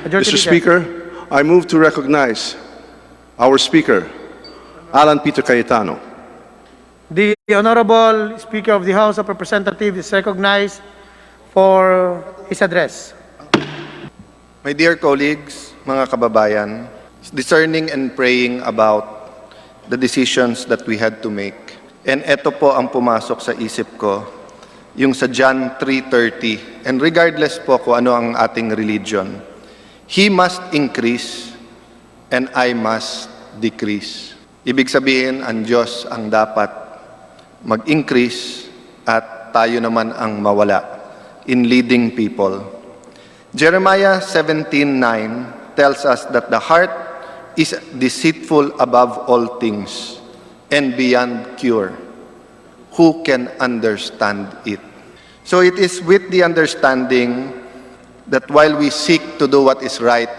Majority Mr. Leader. Speaker, I move to recognize our Speaker, Alan Peter Cayetano. The Honorable Speaker of the House of Representatives is recognized for his address. My dear colleagues, mga kababayan, discerning and praying about the decisions that we had to make. And ito po ang pumasok sa isip ko, yung sa John 3:30. And regardless po kung ano ang ating religion, He must increase and I must decrease. Ibig sabihin, ang Diyos ang dapat mag-increase at tayo naman ang mawala in leading people. Jeremiah 17:9 tells us that the heart is deceitful above all things and beyond cure. Who can understand it? So it is with the understanding that while we seek to do what is right,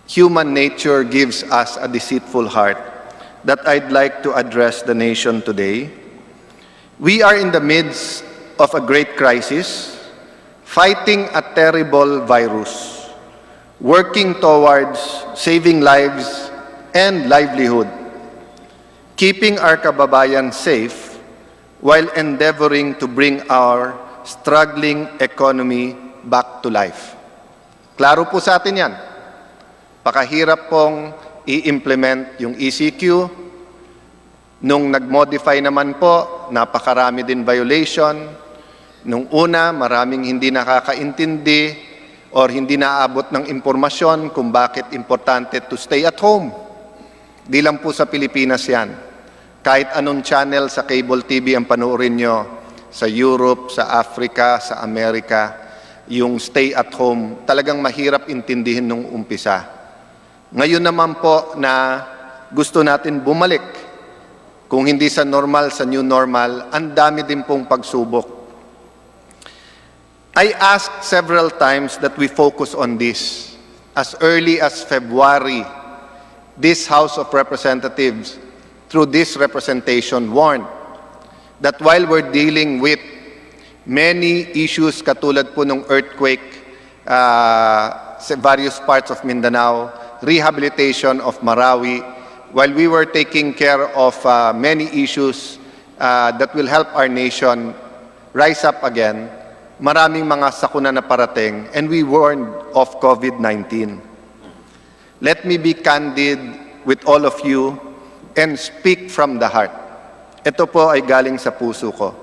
human nature gives us a deceitful heart that I'd like to address the nation today. We are in the midst of a great crisis, fighting a terrible virus, working towards saving lives and livelihood, keeping our kababayan safe while endeavoring to bring our struggling economy back to life. Klaro po sa atin yan. Pakahirap pong i-implement yung ECQ. Nung nag-modify naman po, napakarami din violation. Nung una, maraming hindi nakakaintindi or hindi naabot ng impormasyon kung bakit importante to stay at home. Di lang po sa Pilipinas yan. Kahit anong channel sa cable TV ang panoorin nyo, sa Europe, sa Africa, sa Amerika, yung stay at home, talagang mahirap intindihin nung umpisa. Ngayon naman po na gusto natin bumalik, kung hindi sa normal, sa new normal, ang dami din pong pagsubok. I asked several times that we focus on this. As early as February, this House of Representatives, through this representation, warned that while we're dealing with many issues katulad po ng earthquake sa various parts of Mindanao, rehabilitation of Marawi, while we were taking care of many issues that will help our nation rise up again, maraming mga sakuna na parating, and we warned of COVID-19. Let me be candid with all of you and speak from the heart. Ito po ay galing sa puso ko.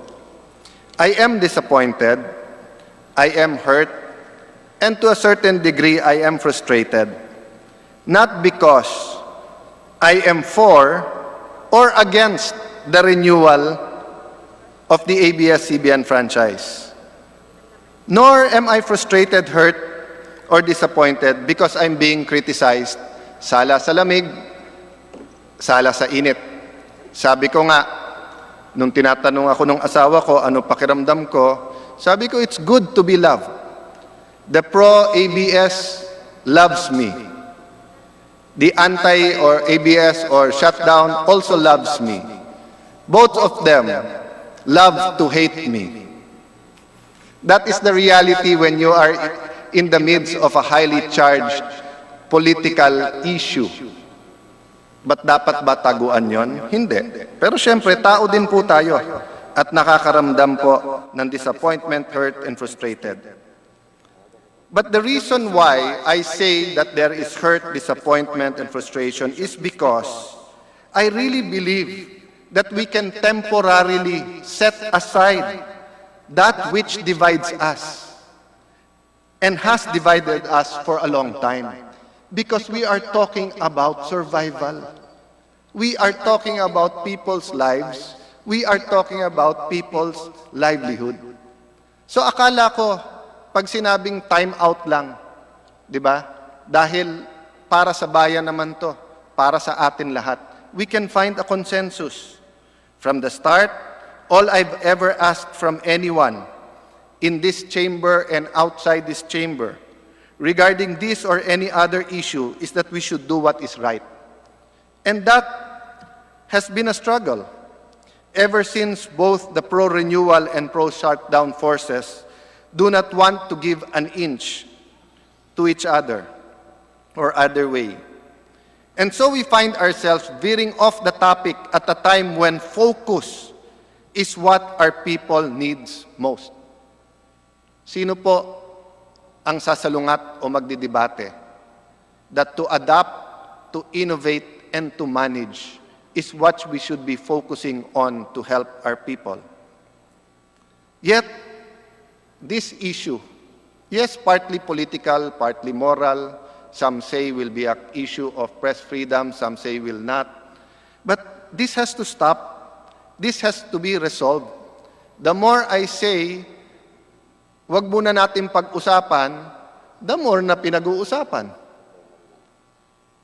I am disappointed, I am hurt, and to a certain degree, I am frustrated. Not because I am for or against the renewal of the ABS-CBN franchise. Nor am I frustrated, hurt, or disappointed because I'm being criticized. Sala sa lamig, sala sa init. Sabi ko nga, nung tinatanong ako ng asawa ko, ano pakiramdam ko, sabi ko, it's good to be loved. The pro-ABS loves me. The anti or ABS or shutdown also loves me. Both of them love to hate me. That is the reality when you are in the midst of a highly charged political issue. But dapat ba taguan yon? Hindi. Pero syempre, tao din po tayo at nakakaramdam po ng disappointment, hurt, and frustrated. But the reason why I say that there is hurt, disappointment, and frustration is because I really believe that we can temporarily set aside that which divides us and has divided us for a long time. Because we are talking about survival. We are talking about people's lives. We are talking about people's livelihood. So akala ko, pag sinabing time out lang, di ba? Dahil para sa bayan naman to, para sa atin lahat, we can find a consensus. From the start, all I've ever asked from anyone in this chamber and outside this chamber regarding this or any other issue is that we should do what is right. And that has been a struggle ever since both the pro-renewal and pro-shutdown forces do not want to give an inch to each other. or other way. And so we find ourselves veering off the topic at a time when focus is what our people needs most. Sino po ang sasalungat o magdidebate that to adapt, to innovate, and to manage is what we should be focusing on to help our people? Yet, this issue, yes, partly political, partly moral, some say will be an issue of press freedom, some say will not. But this has to stop. This has to be resolved. The more I say, wag muna natin pag-usapan, the more na pinag-uusapan.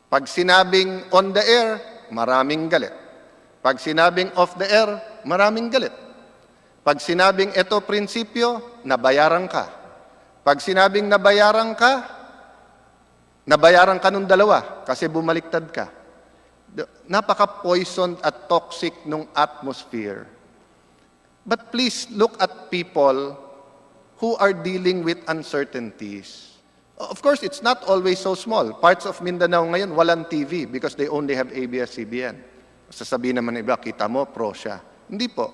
Pag sinabing on the air, maraming galit. Pag sinabing off the air, maraming galit. Pag sinabing eto prinsipyo, nabayaran ka. Pag sinabing nabayaran ka nung dalawa kasi bumaliktad ka. Napaka-poisoned at toxic nung atmosphere. But please look at people who are dealing with uncertainties. Of course, it's not always so small. Parts of Mindanao ngayon, walang TV because they only have ABS-CBN. Sasabihin naman iba, kita mo, pro siya. Hindi po.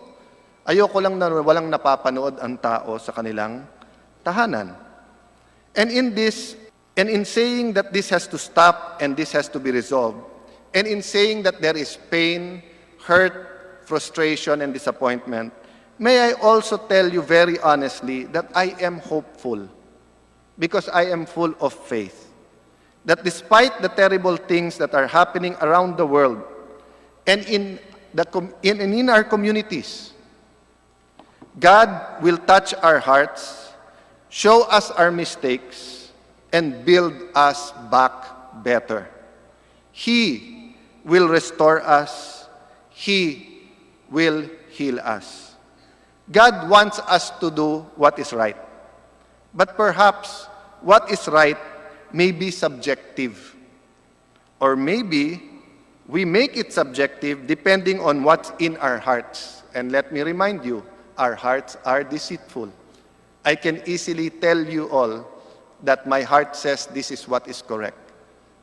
Ayoko lang na walang napapanood ang tao sa kanilang tahanan. And in saying that this has to stop and this has to be resolved, and in saying that there is pain, hurt, frustration, and disappointment, may I also tell you very honestly that I am hopeful because I am full of faith that despite the terrible things that are happening around the world and in our communities, God will touch our hearts, show us our mistakes, and build us back better. He will restore us. He will heal us. God wants us to do what is right. But perhaps what is right may be subjective. Or maybe we make it subjective depending on what's in our hearts. And let me remind you, our hearts are deceitful. I can easily tell you all that my heart says this is what is correct.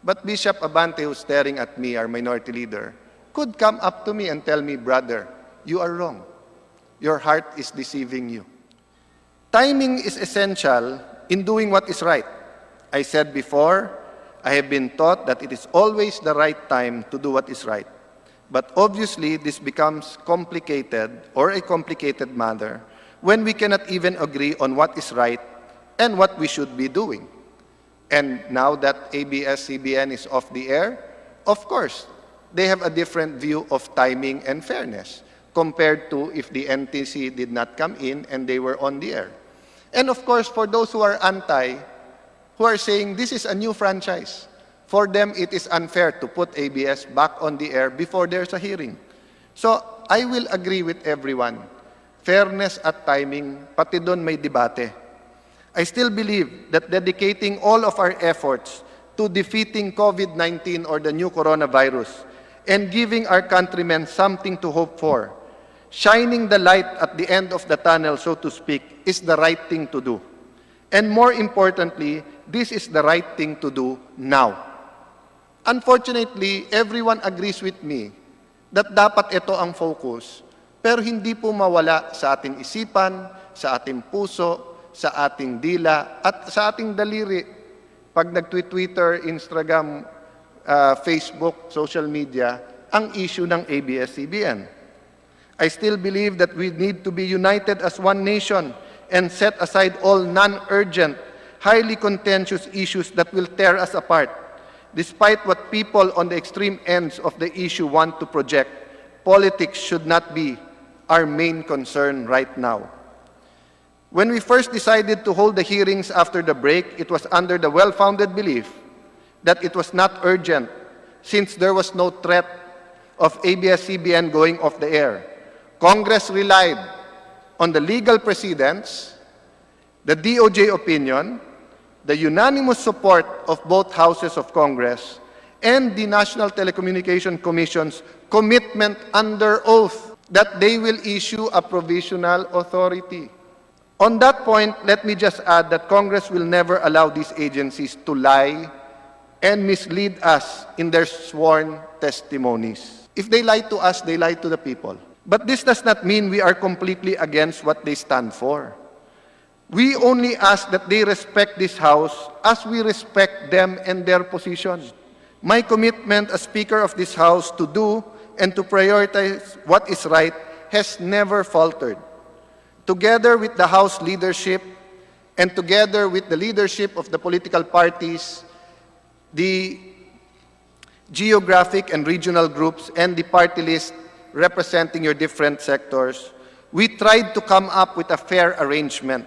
But Bishop Abante, who's staring at me, our minority leader, could come up to me and tell me, brother, you are wrong. Your heart is deceiving you. Timing is essential in doing what is right. I said before, I have been taught that it is always the right time to do what is right. But obviously, this becomes complicated or a complicated matter when we cannot even agree on what is right and what we should be doing. And now that ABS-CBN is off the air, of course, they have a different view of timing and fairness compared to if the NTC did not come in and they were on the air. And of course, for those who are anti, who are saying this is a new franchise, for them it is unfair to put ABS back on the air before there's a hearing. So I will agree with everyone. Fairness at timing, pati doon may debate. I still believe that dedicating all of our efforts to defeating COVID-19 or the new coronavirus and giving our countrymen something to hope for, shining the light at the end of the tunnel, so to speak, is the right thing to do. And more importantly, this is the right thing to do now. Unfortunately, everyone agrees with me that dapat ito ang focus, pero hindi po mawala sa ating isipan, sa ating puso, sa ating dila, at sa ating daliri. Pag nag-Twitter, Instagram, Facebook, social media, ang issue ng ABS-CBN. I still believe that we need to be united as one nation and set aside all non-urgent, highly contentious issues that will tear us apart. Despite what people on the extreme ends of the issue want to project, politics should not be our main concern right now. When we first decided to hold the hearings after the break, it was under the well-founded belief that it was not urgent since there was no threat of ABS-CBN going off the air. Congress relied on the legal precedents, the DOJ opinion, the unanimous support of both houses of Congress, and the National Telecommunication Commission's commitment under oath that they will issue a provisional authority. On that point, let me just add that Congress will never allow these agencies to lie, and mislead us in their sworn testimonies. If they lie to us, they lie to the people. But this does not mean we are completely against what they stand for. We only ask that they respect this House as we respect them and their position. My commitment as Speaker of this House to do and to prioritize what is right has never faltered. Together with the House leadership and together with the leadership of the political parties, the geographic and regional groups, and the party list representing your different sectors, we tried to come up with a fair arrangement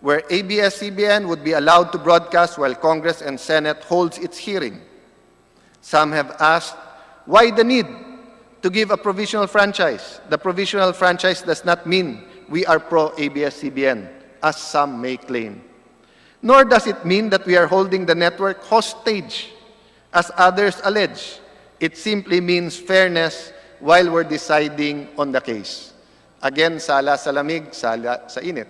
where ABS-CBN would be allowed to broadcast while Congress and Senate holds its hearing. Some have asked, why the need to give a provisional franchise? The provisional franchise does not mean we are pro-ABS-CBN, as some may claim. Nor does it mean that we are holding the network hostage, as others allege. It simply means fairness while we're deciding on the case. Again, sala sa lamig, sala sa init.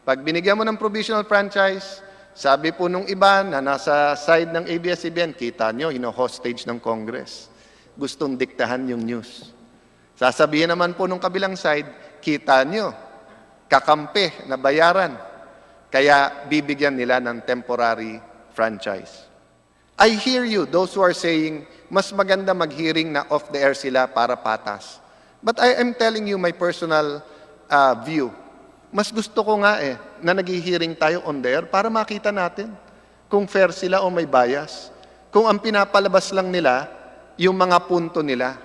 Pag binigyan mo ng provisional franchise, sabi po nung iba na nasa side ng ABS-CBN, kita nyo, hino-hostage ng Congress. Gustong diktahan yung news. Sasabihin naman po nung kabilang side, kita nyo, kakampi na bayaran. Kaya bibigyan nila ng temporary franchise. I hear you, those who are saying, mas maganda mag-hearing na off the air sila para patas. But I am telling you my personal view. Mas gusto ko nga na nag-hearing tayo on the air para makita natin kung fair sila o may bias. Kung ang pinapalabas lang nila, yung mga punto nila.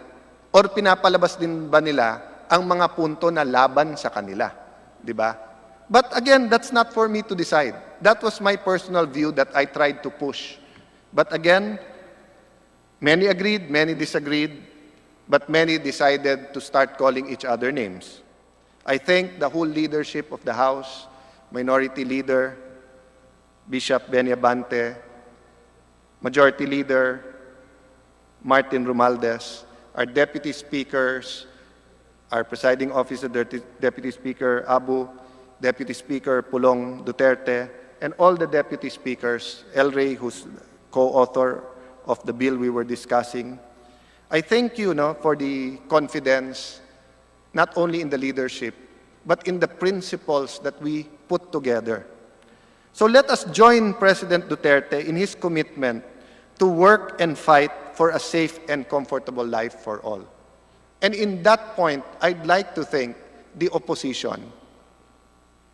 Or pinapalabas din ba nila ang mga punto na laban sa kanila. Di ba? But again, that's not for me to decide. That was my personal view that I tried to push. But again, many agreed, many disagreed, but many decided to start calling each other names. I thank the whole leadership of the House, Minority Leader, Bishop Benny Abante, Majority Leader, Martin Romualdez, our Deputy Speakers, our Presiding Officer, Deputy Speaker Abu, Deputy Speaker Pulong Duterte, and all the Deputy Speakers, El Rey, who's co-author of the bill we were discussing. I thank you for the confidence, not only in the leadership, but in the principles that we put together. So let us join President Duterte in his commitment to work and fight for a safe and comfortable life for all. And in that point, I'd like to thank the opposition,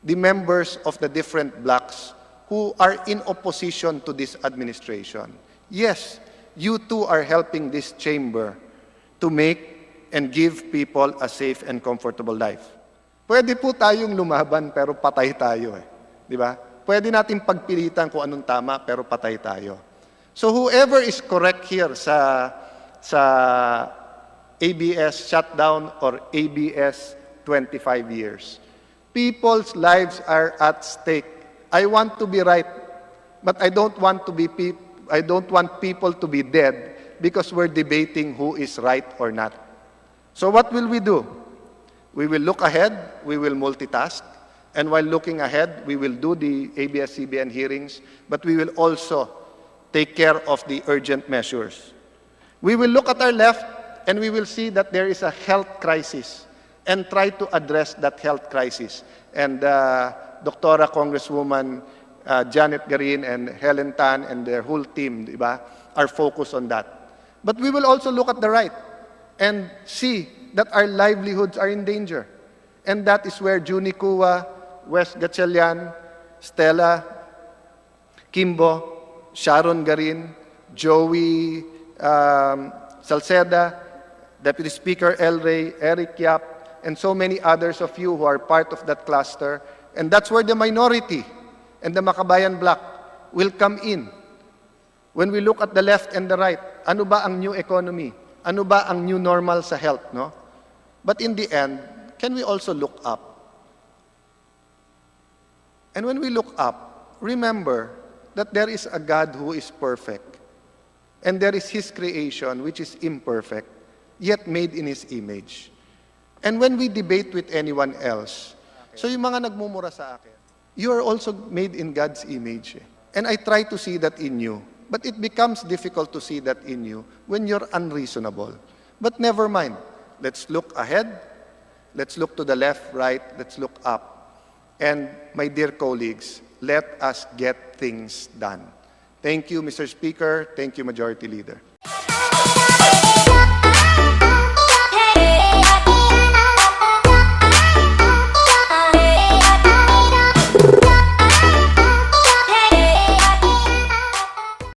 the members of the different blocs who are in opposition to this administration. Yes, you too are helping this chamber to make and give people a safe and comfortable life. Pwede po tayong lumaban pero patay tayo Di ba? Pwede natin pagpilitan kung anong tama pero patay tayo. So whoever is correct here sa ABS shutdown or ABS 25 years, people's lives are at stake. I want to be right, but I don't want people to be dead because we're debating who is right or not. So what will we do? We will look ahead, we will multitask, and while looking ahead, we will do the ABS-CBN hearings, but we will also take care of the urgent measures. We will look at our left, and we will see that there is a health crisis, and try to address that health crisis. And Dr. Congresswoman Janet Garin and Helen Tan and their whole team, diba, are focused on that. But we will also look at the right and see that our livelihoods are in danger. And that is where Juni Kua, Wes Gatchalian, Stella, Kimbo, Sharon Garin, Joey Salceda, Deputy Speaker El Rey, Eric Yap, and so many others of you who are part of that cluster. And that's where the minority and the Makabayan Bloc will come in. When we look at the left and the right, ano ba ang new economy? Ano ba ang new normal sa health, no? But in the end, can we also look up? And when we look up, remember that there is a God who is perfect. And there is His creation, which is imperfect, yet made in His image. And when we debate with anyone else, so yung mga nagmumura sa akin, you are also made in God's image. And I try to see that in you. But it becomes difficult to see that in you when you're unreasonable. But never mind. Let's look ahead. Let's look to the left, right. Let's look up. And my dear colleagues, let us get things done. Thank you, Mr. Speaker. Thank you, Majority Leader.